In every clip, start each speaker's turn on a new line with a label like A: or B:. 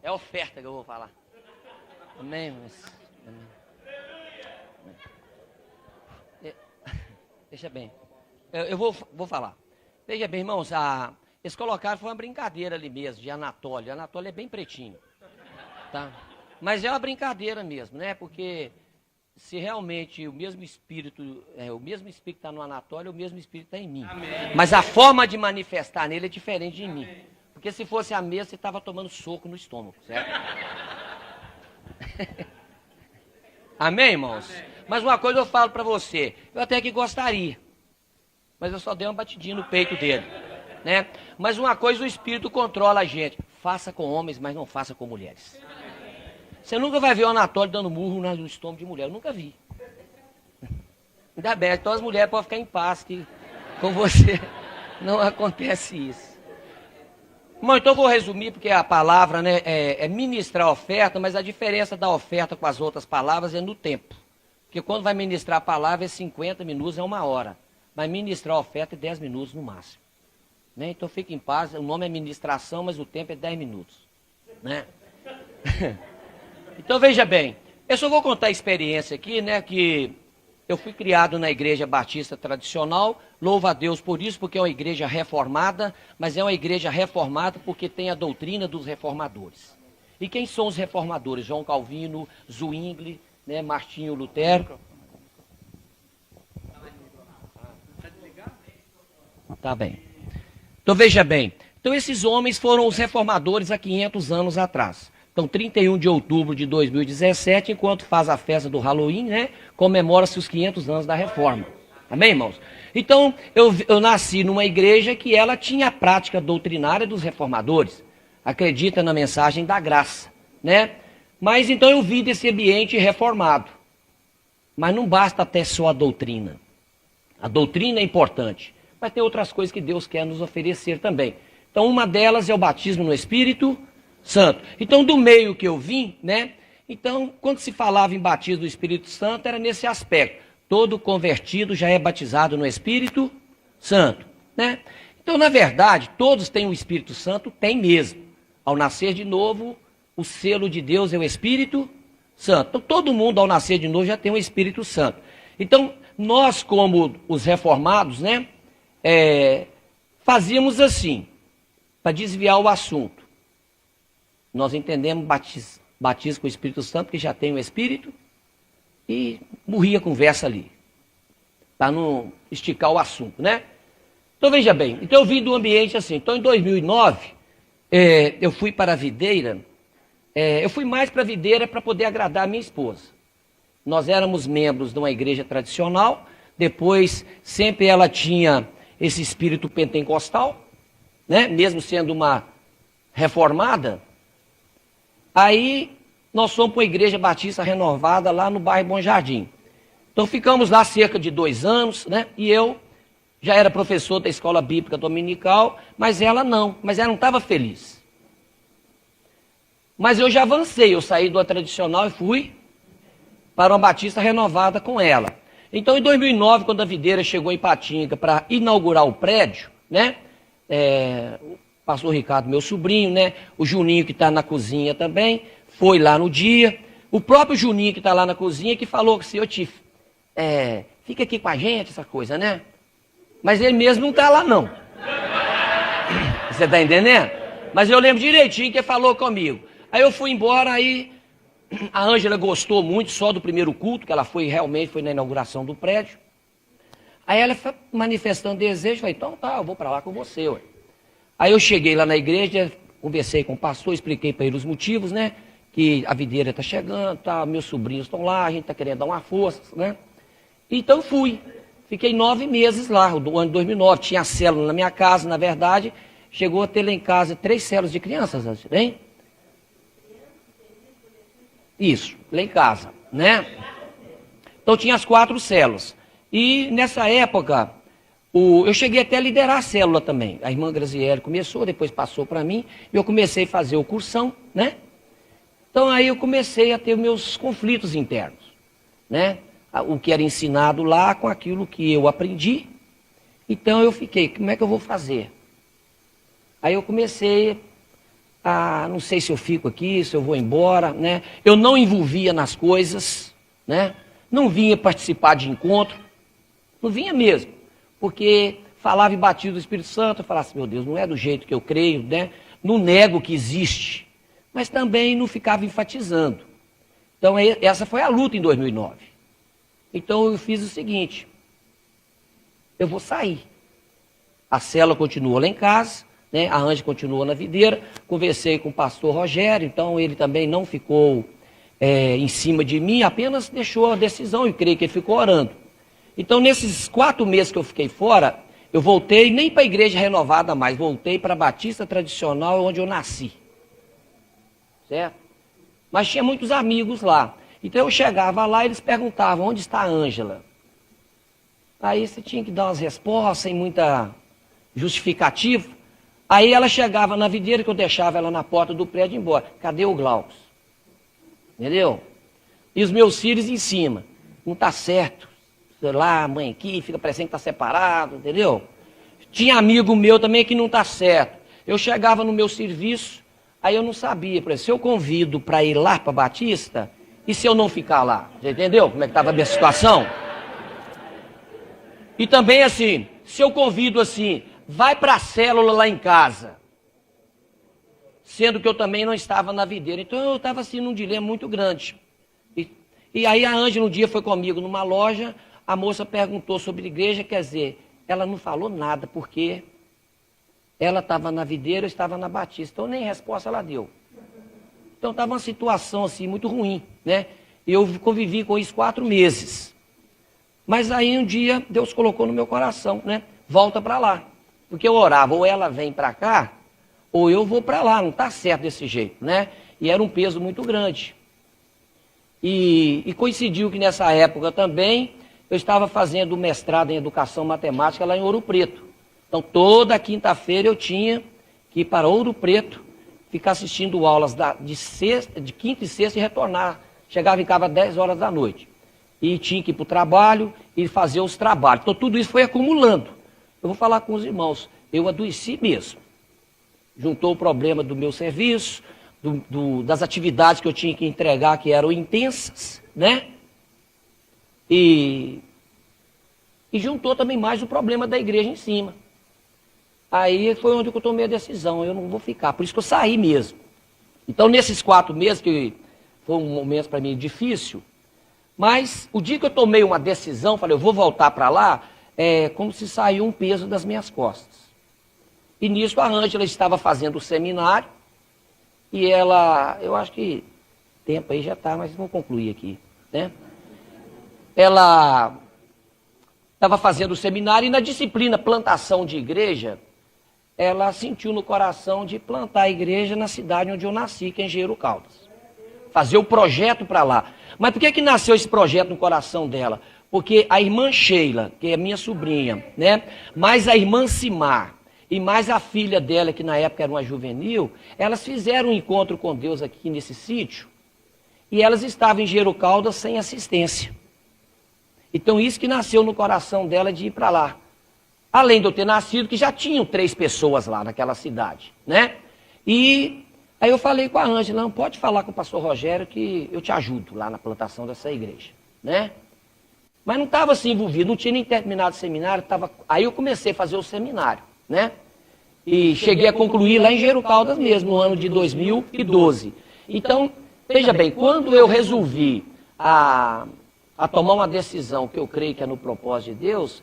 A: É oferta que eu vou falar. Amém? Amém. Deixa bem. Eu vou falar. Veja bem, irmãos, eles colocaram, foi uma brincadeira ali mesmo, de Anatólio. Anatólio é bem pretinho, tá? Mas é uma brincadeira mesmo, né? Porque se realmente o mesmo espírito está no Anatólio, o mesmo espírito está em mim. Amém. Mas a forma de manifestar nele é diferente de mim. Porque se fosse a mesma, você estava tomando soco no estômago, certo? Amém, irmãos? Amém. Mas uma coisa eu falo para você, eu até que gostaria, mas eu só dei uma batidinha no peito dele, né? Mas uma coisa o Espírito controla a gente, faça com homens, mas não faça com mulheres. Você nunca vai ver o Anatólio dando murro no estômago de mulher, eu nunca vi. Ainda bem, então as mulheres podem ficar em paz, que com você não acontece isso. Bom, então eu vou resumir, porque a palavra, né, é ministrar a oferta, mas a diferença da oferta com as outras palavras é no tempo. Porque quando vai ministrar a palavra é 50 minutos, é 1 hora. Mas ministrar a oferta é 10 minutos no máximo. Né? Então fique em paz, o nome é ministração, mas o tempo é 10 minutos. Né? Então veja bem, eu só vou contar a experiência aqui, né, que eu fui criado na igreja batista tradicional, louvo a Deus por isso, porque é uma igreja reformada, mas é uma igreja reformada porque tem a doutrina dos reformadores. E quem são os reformadores? João Calvino, Zwingli, né, Martinho Lutero. Tá bem. Então veja bem, então esses homens foram os reformadores há 500 anos atrás. Então 31 de outubro de 2017, enquanto faz a festa do Halloween, né, comemora-se os 500 anos da reforma. Amém, irmãos? Então eu nasci numa igreja que ela tinha a prática doutrinária dos reformadores. Acredita na mensagem da graça, né? Mas então eu vim desse ambiente reformado. Mas não basta até só a doutrina. A doutrina é importante, mas tem outras coisas que Deus quer nos oferecer também. Então uma delas é o batismo no Espírito Santo. Então do meio que eu vim, né? Então quando se falava em batismo no Espírito Santo era nesse aspecto. Todo convertido já é batizado no Espírito Santo, né? Então na verdade todos têm o Espírito Santo, tem mesmo. Ao nascer de novo, o selo de Deus é o Espírito Santo. Então todo mundo ao nascer de novo já tem o Espírito Santo. Então nós como os reformados, né? Fazíamos assim, para desviar o assunto. Nós entendemos batismo com o Espírito Santo, que já tem o Espírito, e morria a conversa ali, para não esticar o assunto, né? Então veja bem, então eu vim do ambiente assim. Então em 2009, eu fui para a videira, eu fui mais para a videira para poder agradar a minha esposa. Nós éramos membros de uma igreja tradicional, depois sempre ela tinha esse espírito pentecostal, né? Mesmo sendo uma reformada. Aí nós fomos para a igreja batista renovada lá no bairro Bom Jardim. Então ficamos lá cerca de 2 anos, né? E eu já era professor da escola bíblica dominical, mas ela não estava feliz. Mas eu já avancei, eu saí do tradicional e fui para uma batista renovada com ela. Então em 2009, quando a videira chegou em Patinga para inaugurar o prédio, né? O pastor Ricardo, meu sobrinho, né? O Juninho, que está na cozinha também, foi lá no dia. O próprio Juninho, que está lá na cozinha, que falou que, senhor Tif, fica aqui com a gente, essa coisa, né? Mas ele mesmo não está lá, não. Você está entendendo? Mas eu lembro direitinho que ele falou comigo. Aí eu fui embora, aí a Ângela gostou muito só do primeiro culto, que ela realmente foi na inauguração do prédio. Aí ela foi manifestando desejo, falei, então tá, eu vou para lá com você, ué. Aí eu cheguei lá na igreja, conversei com o pastor, expliquei para ele os motivos, né? Que a videira está chegando, tá, meus sobrinhos estão lá, a gente está querendo dar uma força, né? Então fui. Fiquei 9 meses lá, do ano de 2009. Tinha célula na minha casa, na verdade. Chegou a ter lá em casa 3 células de crianças, hein? Isso, lá em casa, né? Então tinha as 4 células. E nessa época, eu cheguei até a liderar a célula também. A irmã Graziele começou, depois passou para mim. E eu comecei a fazer o cursão, né? Então aí eu comecei a ter meus conflitos internos, né? O que era ensinado lá com aquilo que eu aprendi. Então eu fiquei, como é que eu vou fazer? Aí eu comecei ah, não sei se eu fico aqui, se eu vou embora, né? Eu não envolvia nas coisas, né? Não vinha participar de encontro, não vinha mesmo, porque falava em batismo do Espírito Santo, eu falava assim, meu Deus, não é do jeito que eu creio, né? Não nego que existe, mas também não ficava enfatizando. Então essa foi a luta em 2009. Então eu fiz o seguinte, eu vou sair. A célula continuou lá em casa, né? A Ângela continuou na videira, conversei com o pastor Rogério, então ele também não ficou em cima de mim, apenas deixou a decisão e creio que ele ficou orando. Então nesses 4 meses que eu fiquei fora, eu voltei nem para a igreja renovada mais, voltei para a Batista Tradicional, onde eu nasci. Certo? Mas tinha muitos amigos lá. Então eu chegava lá e eles perguntavam, onde está a Ângela? Aí você tinha que dar umas respostas sem muita justificativa. Aí ela chegava na videira, que eu deixava ela na porta do prédio e ia embora. Cadê o Glaucus? Entendeu? E os meus filhos em cima. Não está certo. Sei lá, a mãe aqui, fica parecendo que está separado, entendeu? Tinha amigo meu também que não está certo. Eu chegava no meu serviço, aí eu não sabia, por exemplo, se eu convido para ir lá para Batista, e se eu não ficar lá? Você entendeu como é que estava a minha situação? E também assim, se eu convido assim, vai para a célula lá em casa, sendo que eu também não estava na videira. Então eu estava assim num dilema muito grande. E aí a Ângela um dia foi comigo numa loja, a moça perguntou sobre igreja, quer dizer, ela não falou nada, porque ela estava na videira, eu estava na Batista, então nem resposta ela deu. Então estava uma situação assim muito ruim, né? Eu convivi com isso 4 meses. Mas aí um dia Deus colocou no meu coração, né? Volta para lá. Porque eu orava, ou ela vem para cá, ou eu vou para lá, não está certo desse jeito, né? E era um peso muito grande. E coincidiu que nessa época também eu estava fazendo mestrado em Educação Matemática lá em Ouro Preto. Então toda quinta-feira eu tinha que ir para Ouro Preto, ficar assistindo aulas de quinta e sexta e retornar. Chegava e ficava 10 horas da noite. E tinha que ir para o trabalho e fazer os trabalhos. Então tudo isso foi acumulando. Eu vou falar com os irmãos, eu adoeci mesmo. Juntou o problema do meu serviço, das atividades que eu tinha que entregar, que eram intensas, né? E juntou também mais o problema da igreja em cima. Aí foi onde eu tomei a decisão, eu não vou ficar, por isso que eu saí mesmo. Então nesses 4 meses, que foi um momento para mim difícil, mas o dia que eu tomei uma decisão, falei, eu vou voltar para lá, é como se saiu um peso das minhas costas. E nisso a Ângela estava fazendo o seminário, e ela, eu acho que tempo aí já está, mas vou concluir aqui, né? Ela estava fazendo o seminário e na disciplina plantação de igreja, ela sentiu no coração de plantar a igreja na cidade onde eu nasci, que é Engenheiro Caldas. Fazer o projeto para lá. Mas por que nasceu esse projeto no coração dela? Porque a irmã Sheila, que é minha sobrinha, né? Mais a irmã Simar e mais a filha dela, que na época era uma juvenil, elas fizeram um encontro com Deus aqui nesse sítio e elas estavam em Engenheiro Caldas sem assistência. Então isso que nasceu no coração dela de ir para lá. Além de eu ter nascido, que já tinham 3 pessoas lá naquela cidade, né? E aí eu falei com a Ângela, não, pode falar com o pastor Rogério que eu te ajudo lá na plantação dessa igreja, né? Mas não estava assim envolvido, não tinha nem terminado o seminário, aí eu comecei a fazer o seminário, né? E cheguei a concluir lá em Engenheiro Caldas mesmo, no ano de 2012. Então, veja bem, quando eu resolvi a tomar uma decisão que eu creio que é no propósito de Deus,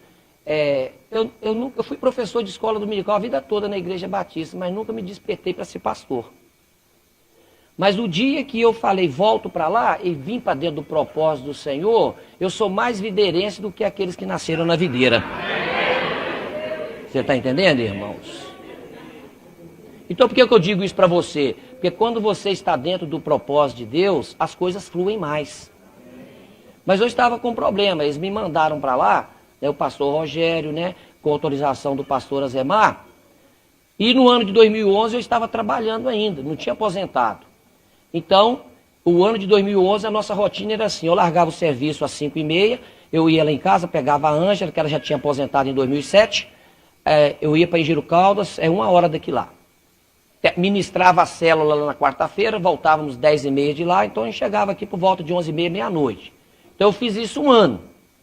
A: eu fui professor de escola dominical a vida toda na Igreja Batista, mas nunca me despertei para ser pastor. Mas no dia que eu falei, volto para lá e vim para dentro do propósito do Senhor, eu sou mais viderense do que aqueles que nasceram na videira. Você está entendendo, irmãos? Então por que eu digo isso para você? Porque quando você está dentro do propósito de Deus, as coisas fluem mais. Mas eu estava com um problema, eles me mandaram para lá, né, o pastor Rogério, né, com autorização do pastor Azemar, e no ano de 2011 eu estava trabalhando ainda, não tinha aposentado. Então, o ano de 2011 a nossa rotina era assim, eu largava o serviço às 5h30, eu ia lá em casa, pegava a Ângela, que ela já tinha aposentado em 2007, eu ia para Engenheiro Caldas, 1 hora daqui lá. ministrava a célula lá na quarta-feira, voltávamos 10h30 de lá, então a gente chegava aqui por volta de 11h30, meia-noite. Então eu fiz isso um ano,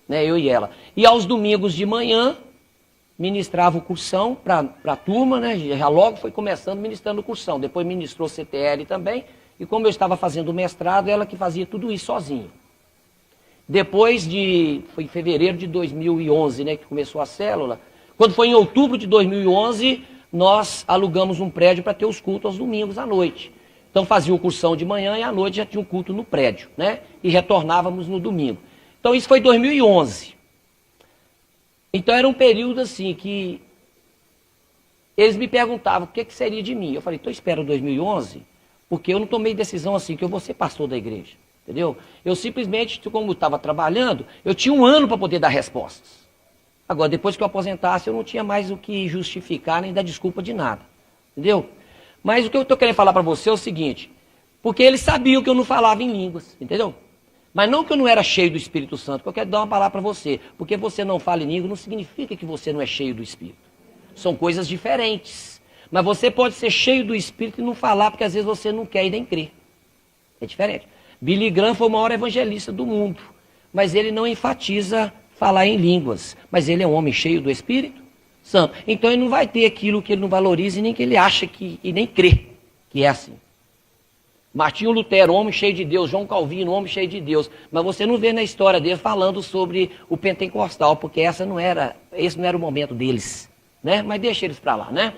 A: né, eu e ela. E aos domingos de manhã, ministrava o cursão para a turma, né, já logo foi começando ministrando o cursão. Depois ministrou CTL também, e como eu estava fazendo o mestrado, ela que fazia tudo isso sozinha. Depois foi em fevereiro de 2011, né, que começou a célula. Quando foi em outubro de 2011, nós alugamos um prédio para ter os cultos aos domingos à noite. Então fazia o cursão de manhã e à noite já tinha um culto no prédio, né? E retornávamos no domingo. Então isso foi em 2011. Então era um período assim que eles me perguntavam o que seria de mim. Eu falei, então espera 2011, porque eu não tomei decisão assim, que eu vou ser pastor da igreja. Entendeu? Eu simplesmente, como estava trabalhando, eu tinha um ano para poder dar respostas. Agora, depois que eu aposentasse, eu não tinha mais o que justificar nem dar desculpa de nada. Entendeu? Mas o que eu estou querendo falar para você é o seguinte, porque eles sabiam que eu não falava em línguas, entendeu? Mas não que eu não era cheio do Espírito Santo, que eu quero dar uma palavra para você. Porque você não fala em língua não significa que você não é cheio do Espírito. São coisas diferentes. Mas você pode ser cheio do Espírito e não falar, porque às vezes você não quer e nem crer. É diferente. Billy Graham foi o maior evangelista do mundo, mas ele não enfatiza falar em línguas, mas ele é um homem cheio do Espírito Santo. Então ele não vai ter aquilo que ele não valoriza e nem que ele acha que, e nem crê que é assim. Martinho Lutero, homem cheio de Deus, João Calvino, homem cheio de Deus, mas você não vê na história dele falando sobre o pentecostal, porque esse não era o momento deles, né? Mas deixa eles para lá, né?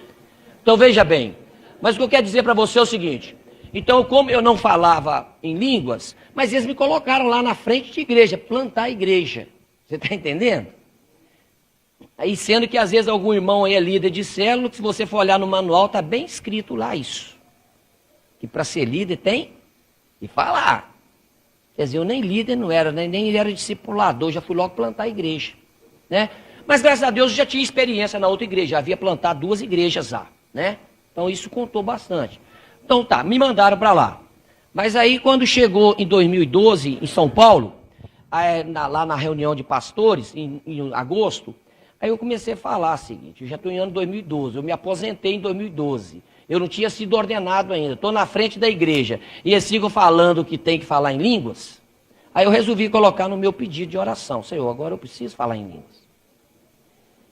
A: Então veja bem, mas o que eu quero dizer para você é o seguinte, então como eu não falava em línguas, mas eles me colocaram lá na frente de igreja, plantar a igreja, você está entendendo? Aí sendo que às vezes algum irmão aí é líder de célula, que se você for olhar no manual, está bem escrito lá isso. Que para ser líder tem que falar. Quer dizer, eu nem líder não era, nem era discipulador, já fui logo plantar a igreja, né? Mas graças a Deus eu já tinha experiência na outra igreja, já havia plantado 2 igrejas lá, né? Então isso contou bastante. Então tá, me mandaram para lá. Mas aí quando chegou em 2012, em São Paulo, lá na reunião de pastores, em agosto, aí eu comecei a falar o seguinte, eu já estou em ano 2012, eu me aposentei em 2012, eu não tinha sido ordenado ainda, estou na frente da igreja, e eles ficam falando que tem que falar em línguas, aí eu resolvi colocar no meu pedido de oração, Senhor, agora eu preciso falar em línguas.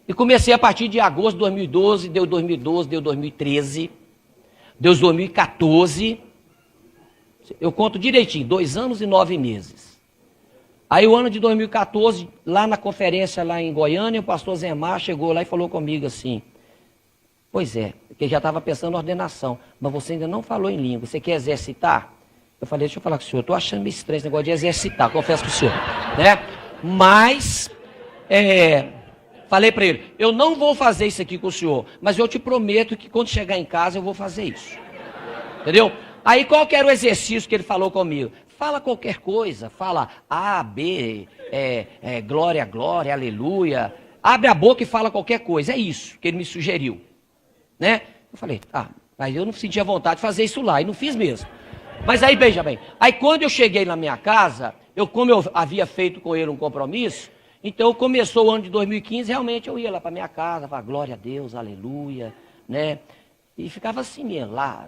A: E comecei a partir de agosto de 2012, deu 2012, deu 2013, deu 2014, eu conto direitinho, 2 anos e 9 meses. Aí o ano de 2014, lá na conferência lá em Goiânia, o pastor Zemar chegou lá e falou comigo assim, pois é, porque já estava pensando na ordenação, mas você ainda não falou em língua, você quer exercitar? Eu falei, deixa eu falar com o senhor, eu estou achando meio estranho esse negócio de exercitar, confesso com o senhor, né? Mas, falei para ele, eu não vou fazer isso aqui com o senhor, mas eu te prometo que quando chegar em casa eu vou fazer isso, entendeu? Aí qual que era o exercício que ele falou comigo? Fala qualquer coisa, fala A, B, glória, glória, aleluia. Abre a boca e fala qualquer coisa, é isso que ele me sugeriu. Né? Eu falei, mas eu não sentia vontade de fazer isso lá, e não fiz mesmo. Mas aí, veja bem, aí quando eu cheguei na minha casa, como eu havia feito com ele um compromisso, então começou o ano de 2015, realmente eu ia lá para minha casa, falava, glória a Deus, aleluia, né? E ficava assim mesmo, lá,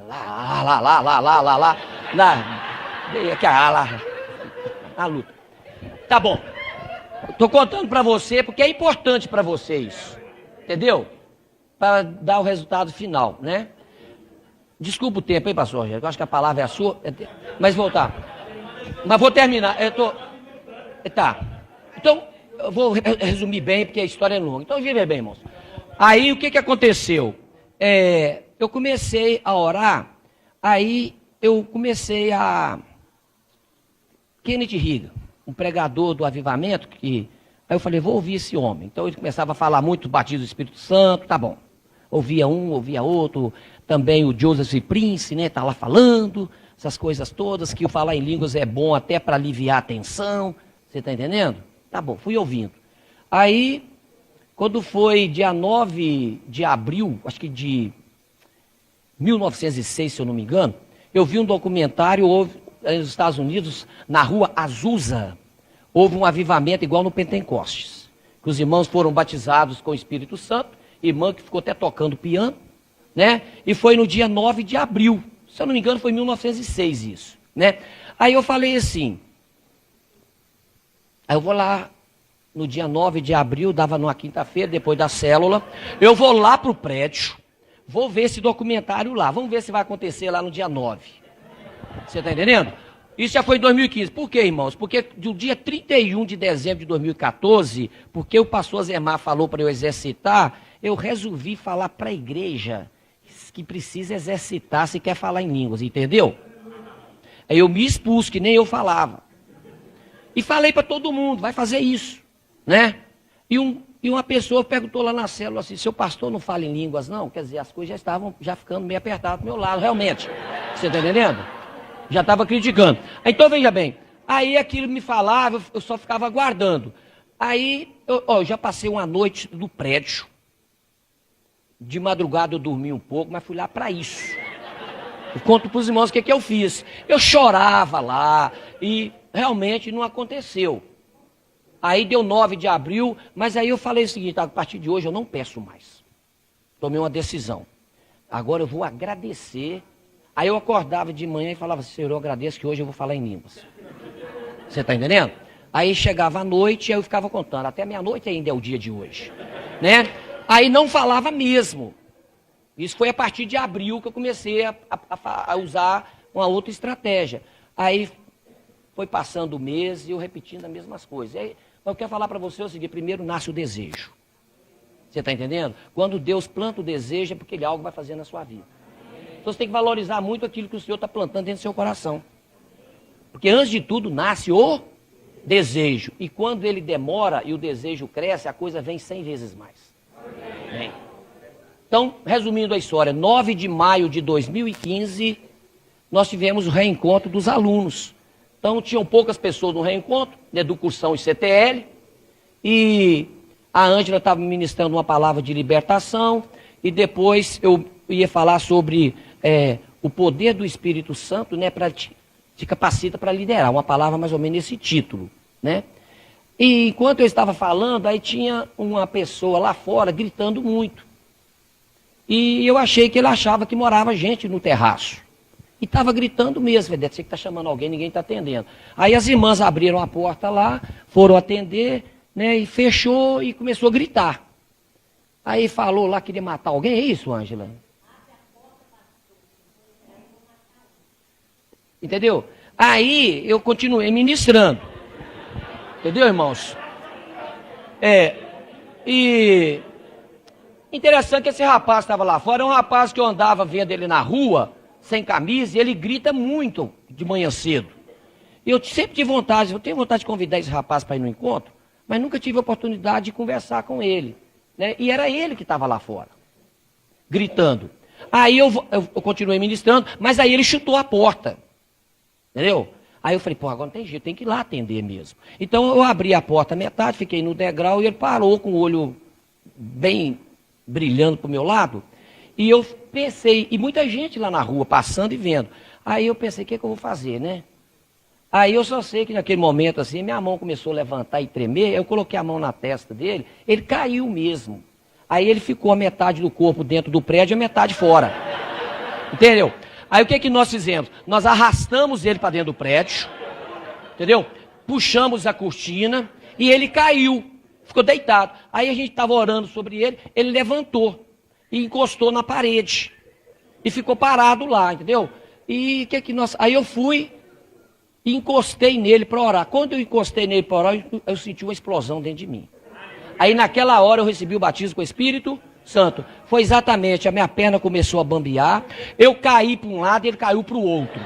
A: a luta. Tá bom. Tô contando para você porque é importante para você isso. Entendeu? Para dar o resultado final, né? Desculpa o tempo, hein, pastor Rogério? Eu acho que a palavra é a sua. Mas voltar. Mas vou terminar. Tá. Então, eu vou resumir bem porque a história é longa. Então, vive bem, irmãos. Aí, o que aconteceu? Eu comecei a orar, aí eu comecei a... Kenneth Hagin, um pregador do avivamento, aí eu falei, vou ouvir esse homem. Então ele começava a falar muito do batismo do Espírito Santo, tá bom. Ouvia um, ouvia outro, também o Joseph Prince, né, tá lá falando, essas coisas todas, que o falar em línguas é bom até para aliviar a tensão, você tá entendendo? Tá bom, fui ouvindo. Aí, quando foi dia 9 de abril, acho que de 1906, se eu não me engano, eu vi um documentário, nos Estados Unidos, na rua Azusa, houve um avivamento igual no Pentecostes, que os irmãos foram batizados com o Espírito Santo, irmã que ficou até tocando piano, né? E foi no dia 9 de abril. Se eu não me engano, foi em 1906 isso, né? Aí eu falei assim, aí eu vou lá no dia 9 de abril, dava numa quinta-feira, depois da célula, eu vou lá pro prédio, vou ver esse documentário lá, vamos ver se vai acontecer lá no dia 9. Você está entendendo? Isso já foi em 2015. Por quê, irmãos? Porque do dia 31 de dezembro de 2014, porque o pastor Zemar falou para eu exercitar, eu resolvi falar para a igreja que precisa exercitar se quer falar em línguas, entendeu? Aí eu me expus, que nem eu falava. E falei para todo mundo, vai fazer isso, né? E uma pessoa perguntou lá na célula assim, seu pastor não fala em línguas não? Quer dizer, as coisas já estavam ficando meio apertadas do meu lado, realmente. Você está entendendo? Já estava criticando. Então, veja bem, aí aquilo me falava, eu só ficava aguardando. Aí, eu já passei uma noite no prédio. De madrugada eu dormi um pouco, mas fui lá para isso. Eu conto para os irmãos o que eu fiz. Eu chorava lá e realmente não aconteceu. Aí deu 9 de abril, mas aí eu falei o seguinte, a partir de hoje eu não peço mais. Tomei uma decisão. Agora eu vou agradecer. Aí eu acordava de manhã e falava, Senhor, eu agradeço que hoje eu vou falar em línguas. Você está entendendo? Aí chegava à noite e eu ficava contando, até meia-noite ainda é o dia de hoje, né? Aí não falava mesmo. Isso foi a partir de abril que eu comecei a usar uma outra estratégia. Aí foi passando o mês e eu repetindo as mesmas coisas. Aí, eu quero falar para você o seguinte, primeiro nasce o desejo. Você está entendendo? Quando Deus planta o desejo é porque Ele algo vai fazer na sua vida. Então você tem que valorizar muito aquilo que o Senhor está plantando dentro do seu coração. Porque antes de tudo nasce o desejo. E quando ele demora e o desejo cresce, a coisa vem 100 vezes mais. Bem. Então, resumindo a história, 9 de maio de 2015, nós tivemos o reencontro dos alunos. Então, tinham poucas pessoas no reencontro, né, do cursão e CTL, e a Ângela estava ministrando uma palavra de libertação, e depois eu ia falar sobre o poder do Espírito Santo, né, te capacita para liderar, uma palavra mais ou menos nesse título, né? E enquanto eu estava falando, aí tinha uma pessoa lá fora gritando muito. E eu achei que ele achava que morava gente no terraço. E estava gritando mesmo, Vedete, você que está chamando alguém, ninguém está atendendo. Aí as irmãs abriram a porta lá, foram atender, né, e fechou e começou a gritar. Aí falou lá, queria matar alguém, é isso, Ângela? Entendeu? Aí eu continuei ministrando. Entendeu, irmãos? E interessante que esse rapaz estava lá fora, é um rapaz que eu andava vendo ele na rua, sem camisa, e ele grita muito de manhã cedo. E eu sempre tive vontade, eu tenho vontade de convidar esse rapaz para ir no encontro, mas nunca tive a oportunidade de conversar com ele, né? E era ele que estava lá fora, gritando. Aí eu continuei ministrando, mas aí ele chutou a porta, entendeu? Aí eu falei, pô, agora não tem jeito, tem que ir lá atender mesmo. Então eu abri a porta metade, fiquei no degrau e ele parou com o olho bem brilhando para o meu lado. E eu pensei, e muita gente lá na rua passando e vendo. Aí eu pensei, o que eu vou fazer, né? Aí eu só sei que naquele momento assim, minha mão começou a levantar e tremer, eu coloquei a mão na testa dele, ele caiu mesmo. Aí ele ficou a metade do corpo dentro do prédio e a metade fora. Entendeu? Aí o que nós fizemos? Nós arrastamos ele para dentro do prédio, entendeu? Puxamos a cortina e ele caiu, ficou deitado. Aí a gente estava orando sobre ele, ele levantou e encostou na parede e ficou parado lá, entendeu? E aí eu fui e encostei nele para orar. Quando eu encostei nele para orar, eu senti uma explosão dentro de mim. Aí naquela hora eu recebi o batismo com o Espírito Santo. Foi exatamente, a minha perna começou a bambear, eu caí para um lado e ele caiu para o outro.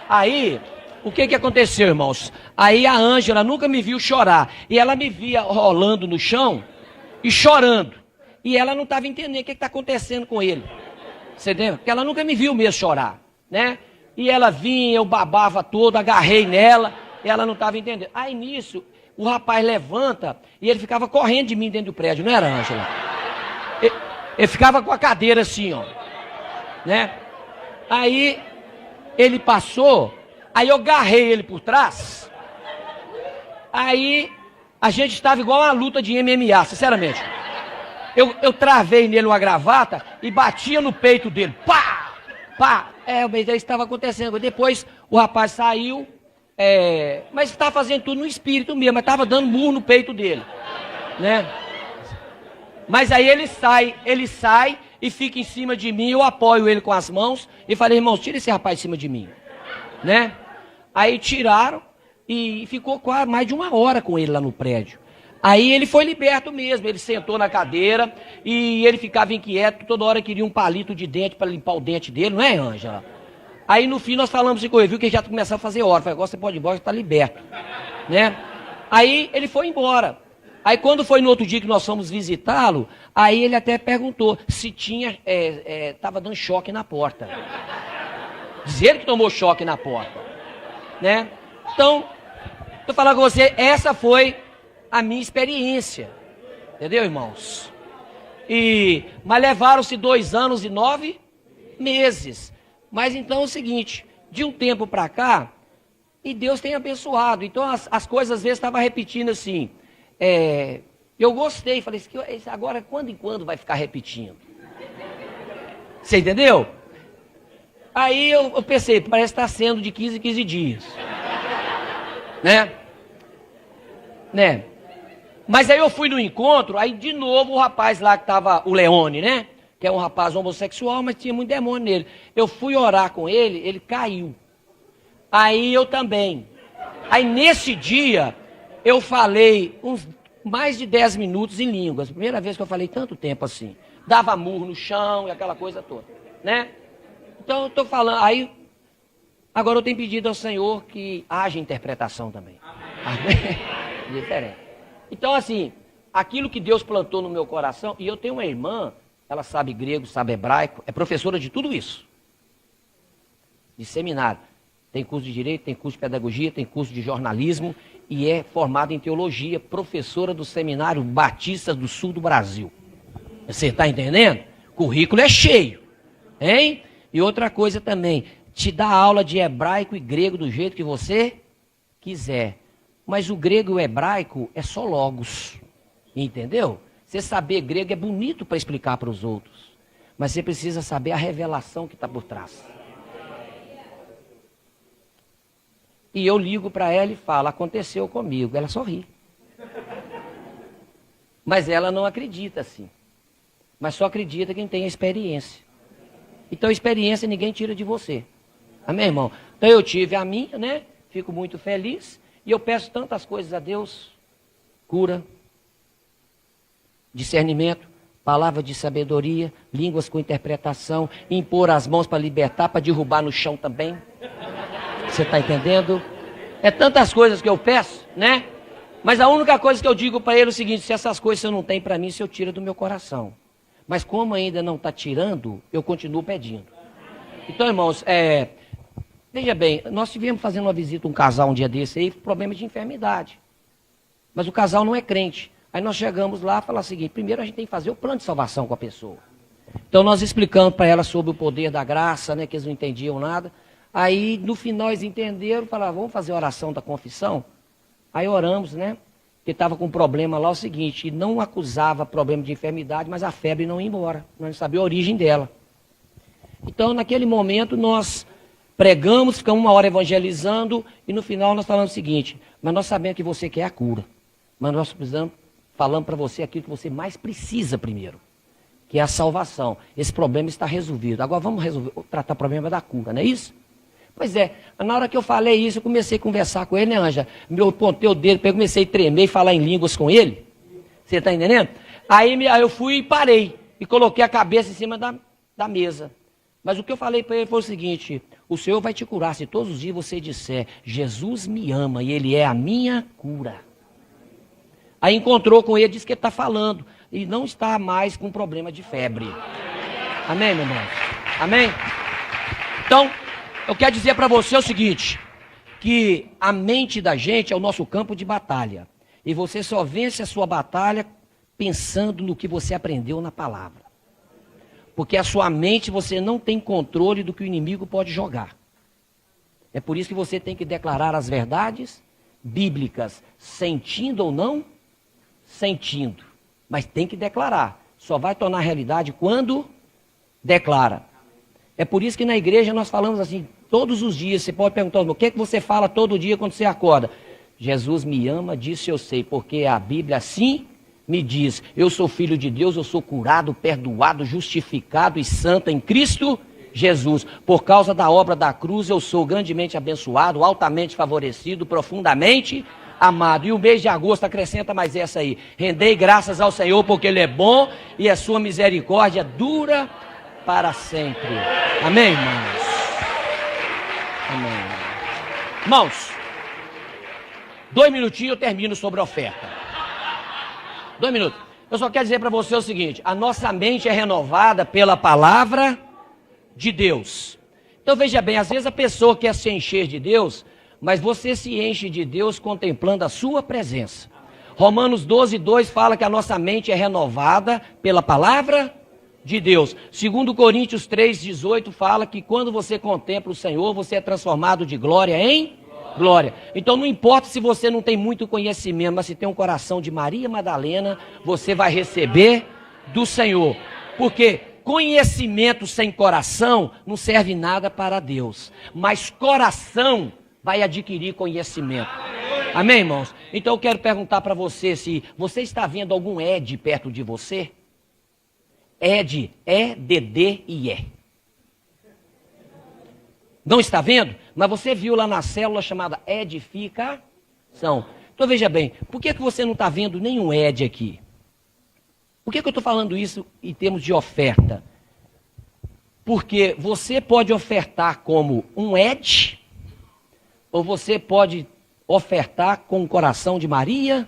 A: Aí, o que aconteceu, irmãos? Aí a Ângela nunca me viu chorar, e ela me via rolando no chão e chorando. E ela não estava entendendo o que está acontecendo com ele. Você entendeu? Porque ela nunca me viu mesmo chorar, né? E ela vinha, eu babava todo, agarrei nela, e ela não estava entendendo. Aí nisso, o rapaz levanta e ele ficava correndo de mim dentro do prédio, não era, Ângela? Ele ficava com a cadeira assim, ó, né? Aí ele passou, aí eu agarrei ele por trás. Aí a gente estava igual uma luta de MMA, sinceramente. Eu travei nele uma gravata e batia no peito dele. Pá! Pá! Mas isso estava acontecendo. Depois o rapaz saiu, mas estava fazendo tudo no espírito mesmo, mas estava dando murro no peito dele. Né? Mas aí ele sai e fica em cima de mim, eu apoio ele com as mãos e falei, irmãos, tira esse rapaz de cima de mim. Né? Aí tiraram e ficou quase mais de 1 hora com ele lá no prédio. Aí ele foi liberto mesmo, ele sentou na cadeira e ele ficava inquieto, toda hora queria um palito de dente para limpar o dente dele, não é, Ângela? Aí no fim nós falamos com ele, viu que ele já começou a fazer hora, falei, agora você pode ir embora, você está liberto. Né? Aí ele foi embora. Aí quando foi no outro dia que nós fomos visitá-lo, aí ele até perguntou se tinha, estava dando choque na porta. Dizer que tomou choque na porta. Né? Então, estou falando com você, essa foi a minha experiência. Entendeu, irmãos? Mas levaram-se 2 anos e 9 meses. Mas então é o seguinte, de um tempo para cá, e Deus tem abençoado. Então as coisas às vezes estavam repetindo assim. Eu gostei, falei, agora quando em quando vai ficar repetindo? Você entendeu? Aí eu pensei, parece que está sendo de 15 em 15 dias. Né? Mas aí eu fui no encontro, aí de novo o rapaz lá que estava, o Leone, né? Que é um rapaz homossexual, mas tinha muito demônio nele. Eu fui orar com ele, ele caiu. Aí eu também. Aí nesse dia, eu falei uns mais de 10 minutos em línguas. Primeira vez que eu falei tanto tempo assim. Dava murro no chão e aquela coisa toda, né? Então eu estou falando, aí, agora eu tenho pedido ao Senhor que haja interpretação também. Amém? Diferente. Então assim, aquilo que Deus plantou no meu coração, e eu tenho uma irmã, ela sabe grego, sabe hebraico, é professora de tudo isso. De seminário. Tem curso de direito, tem curso de pedagogia, tem curso de jornalismo e é formada em teologia, professora do Seminário Batista do Sul do Brasil. Você está entendendo? Currículo é cheio, hein? E outra coisa também, te dá aula de hebraico e grego do jeito que você quiser. Mas o grego e o hebraico é só logos, entendeu? Você saber grego é bonito para explicar para os outros, mas você precisa saber a revelação que está por trás. E eu ligo para ela e falo, aconteceu comigo. Ela sorri. Mas ela não acredita assim. Mas só acredita quem tem a experiência. Então a experiência ninguém tira de você. Amém, irmão? Então eu tive a minha, né? Fico muito feliz. E eu peço tantas coisas a Deus. Cura, discernimento, palavra de sabedoria, línguas com interpretação, impor as mãos para libertar, para derrubar no chão também. Você está entendendo? É tantas coisas que eu peço, né? Mas a única coisa que eu digo para ele é o seguinte, se essas coisas você não tem para mim, você tira do meu coração. Mas como ainda não está tirando, eu continuo pedindo. Então, irmãos, veja bem, nós tivemos fazendo uma visita a um casal um dia desse aí, problema de enfermidade. Mas o casal não é crente. Aí nós chegamos lá e falamos o seguinte, primeiro a gente tem que fazer o plano de salvação com a pessoa. Então nós explicamos para ela sobre o poder da graça, né, que eles não entendiam nada. Aí, no final, eles entenderam, falaram, vamos fazer a oração da confissão? Aí oramos, né? Porque estava com um problema lá, o seguinte, e não acusava problema de enfermidade, mas a febre não ia embora. Nós não sabíamos a origem dela. Então, naquele momento, nós pregamos, ficamos 1 hora evangelizando, e no final nós falamos o seguinte, mas nós sabemos que você quer a cura. Mas nós falamos para você aquilo que você mais precisa primeiro, que é a salvação. Esse problema está resolvido. Agora vamos tratar o problema da cura, não é isso? Pois é, na hora que eu falei isso, eu comecei a conversar com ele, né, Anja? Eu pontei o dedo, comecei a tremer e falar em línguas com ele. Você está entendendo? Aí eu fui e parei, e coloquei a cabeça em cima da mesa. Mas o que eu falei para ele foi o seguinte, o Senhor vai te curar se todos os dias você disser, Jesus me ama e Ele é a minha cura. Aí encontrou com ele, disse que ele está falando, e não está mais com problema de febre. Amém, meu irmão? Amém? Então, eu quero dizer para você o seguinte, que a mente da gente é o nosso campo de batalha. E você só vence a sua batalha pensando no que você aprendeu na palavra. Porque a sua mente, você não tem controle do que o inimigo pode jogar. É por isso que você tem que declarar as verdades bíblicas, sentindo ou não sentindo. Mas tem que declarar. só vai tornar realidade quando declara. É por isso que na igreja nós falamos assim, todos os dias. Você pode perguntar, o que é que você fala todo dia quando você acorda? Jesus me ama, disso eu sei, porque a Bíblia assim me diz. Eu sou filho de Deus, eu sou curado, perdoado, justificado e santo em Cristo Jesus. Por causa da obra da cruz, eu sou grandemente abençoado, altamente favorecido, profundamente amado. E o mês de agosto acrescenta mais essa aí. Rendei graças ao Senhor, porque Ele é bom e a sua misericórdia dura para sempre. Amém, irmãos? Amém. Irmãos, 2 minutinhos eu termino sobre a oferta. 2 minutos. Eu só quero dizer para você o seguinte: a nossa mente é renovada pela palavra de Deus. Então veja bem, às vezes a pessoa quer se encher de Deus, mas você se enche de Deus contemplando a sua presença. Romanos 12:2 fala que a nossa mente é renovada pela palavra de Deus. 2 Coríntios 3:18 fala que quando você contempla o Senhor, você é transformado de glória em glória. Então não importa se você não tem muito conhecimento, mas se tem um coração de Maria Madalena, você vai receber do Senhor. Porque conhecimento sem coração não serve nada para Deus. Mas coração vai adquirir conhecimento. Amém, irmãos? Então eu quero perguntar para você se você está vendo algum Ed perto de você? Ed, E-D-D-I-E. Não está vendo? Mas você viu lá na célula chamada edificação. Então veja bem, por que você não está vendo nenhum Ed aqui? Por que eu estou falando isso em termos de oferta? Porque você pode ofertar como um Ed, ou você pode ofertar com o coração de Maria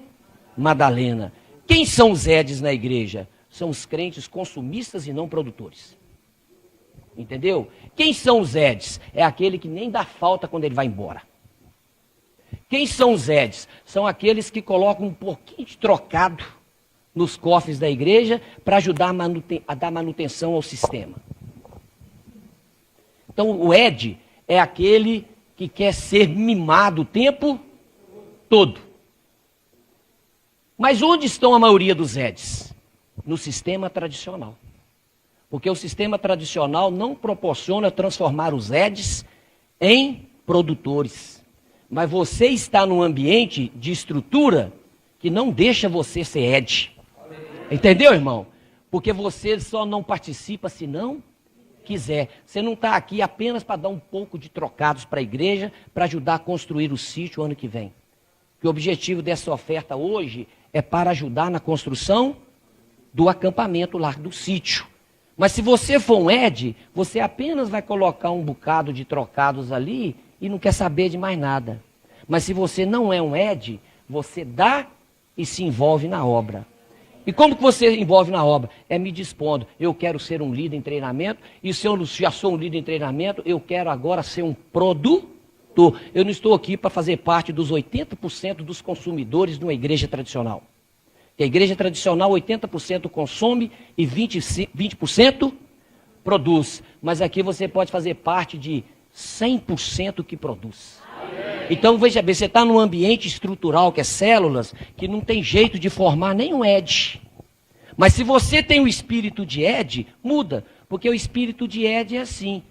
A: Madalena. Quem são os Eds na igreja? São os crentes consumistas e não produtores. Entendeu? Quem são os Eds? É aquele que nem dá falta quando ele vai embora. Quem são os Eds? São aqueles que colocam um pouquinho de trocado nos cofres da igreja para ajudar a dar manutenção ao sistema. Então o Ed é aquele que quer ser mimado o tempo todo. Mas onde estão a maioria dos Eds? No sistema tradicional. Porque o sistema tradicional não proporciona transformar os Eds em produtores. Mas você está num ambiente de estrutura que não deixa você ser Ed. Entendeu, irmão? Porque você só não participa se não quiser. Você não está aqui apenas para dar um pouco de trocados para a igreja, para ajudar a construir o sítio ano que vem. Que o objetivo dessa oferta hoje é para ajudar na construção do acampamento lá do sítio. Mas se você for um Ed, você apenas vai colocar um bocado de trocados ali e não quer saber de mais nada. Mas se você não é um Ed, você dá e se envolve na obra. E como que você envolve na obra? É me dispondo. Eu quero ser um líder em treinamento, e se eu já sou um líder em treinamento, eu quero agora ser um produtor. Eu não estou aqui para fazer parte dos 80% dos consumidores de uma igreja tradicional. A igreja tradicional, 80% consome e 20% produz. Mas aqui você pode fazer parte de 100% que produz. Então, veja bem, você está num ambiente estrutural, que é células, que não tem jeito de formar nenhum Ed. Mas se você tem o espírito de Ed, muda. Porque o espírito de Ed é assim.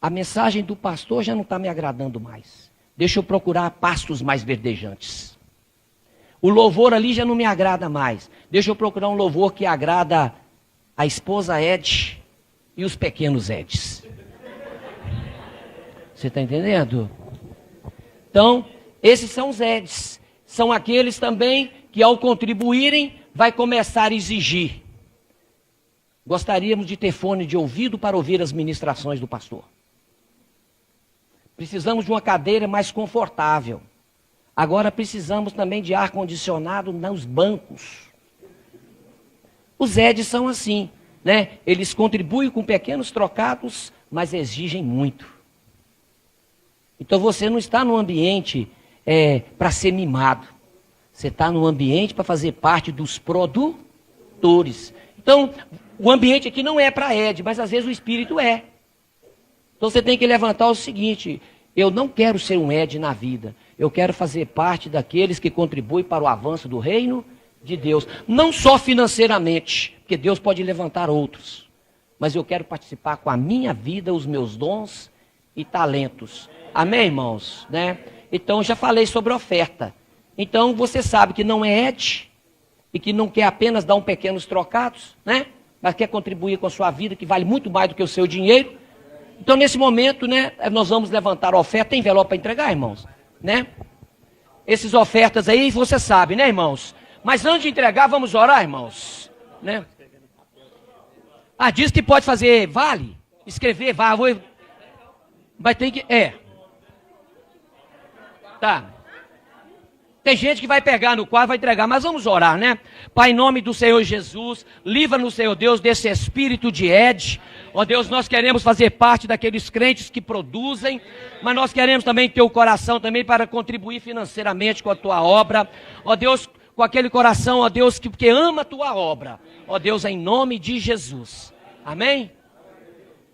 A: A mensagem do pastor já não está me agradando mais. Deixa eu procurar pastos mais verdejantes. O louvor ali já não me agrada mais. Deixa eu procurar um louvor que agrada a esposa Ed e os pequenos Eds. Você está entendendo? Então, esses são os Eds. São aqueles também que, ao contribuírem, vai começar a exigir. Gostaríamos de ter fone de ouvido para ouvir as ministrações do pastor. Precisamos de uma cadeira mais confortável. Agora precisamos também de ar-condicionado nos bancos. Os Eds são assim, né? Eles contribuem com pequenos trocados, mas exigem muito. Então você não está num ambiente para ser mimado. Você está num ambiente para fazer parte dos produtores. Então, o ambiente aqui não é para Ed, mas às vezes o espírito é. Então você tem que levantar o seguinte: eu não quero ser um Ed na vida. Eu quero fazer parte daqueles que contribuem para o avanço do reino de Deus. Não só financeiramente, porque Deus pode levantar outros. Mas eu quero participar com a minha vida, os meus dons e talentos. Amém, irmãos? Né? Então, já falei sobre oferta. Então, você sabe que não é Ed e que não quer apenas dar pequenos trocados, né? Mas quer contribuir com a sua vida, que vale muito mais do que o seu dinheiro. Então, nesse momento, né, nós vamos levantar a oferta. Tem envelope para entregar, irmãos? Né? Essas ofertas aí, você sabe, né, irmãos? Mas antes de entregar, vamos orar, irmãos? Né? Ah, diz que pode fazer vale? Escrever, vale. Mas tem que... Tá. Tem gente que vai pegar no quadro, vai entregar, mas vamos orar, né? Pai, em nome do Senhor Jesus, livra-nos, Senhor Deus, desse espírito de Ed. Ó Deus, nós queremos fazer parte daqueles crentes que produzem, mas nós queremos também ter o coração também para contribuir financeiramente com a tua obra. Ó Deus, com aquele coração, ó Deus, que ama a tua obra. Ó Deus, em nome de Jesus. Amém?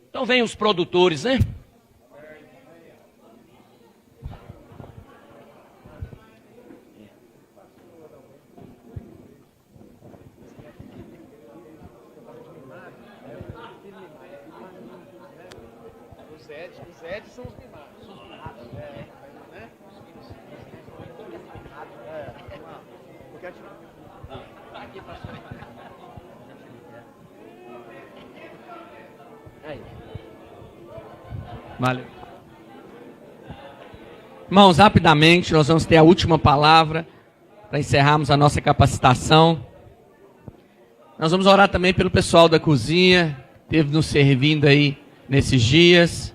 A: Então vem os produtores, né?
B: Os Eds são os mimados. Né? Porque
A: Aqui, pastor. Aí.
C: Valeu. Irmãos, rapidamente, nós vamos ter a última palavra para encerrarmos a nossa capacitação. Nós vamos orar também pelo pessoal da cozinha, que esteve nos servindo aí nesses dias.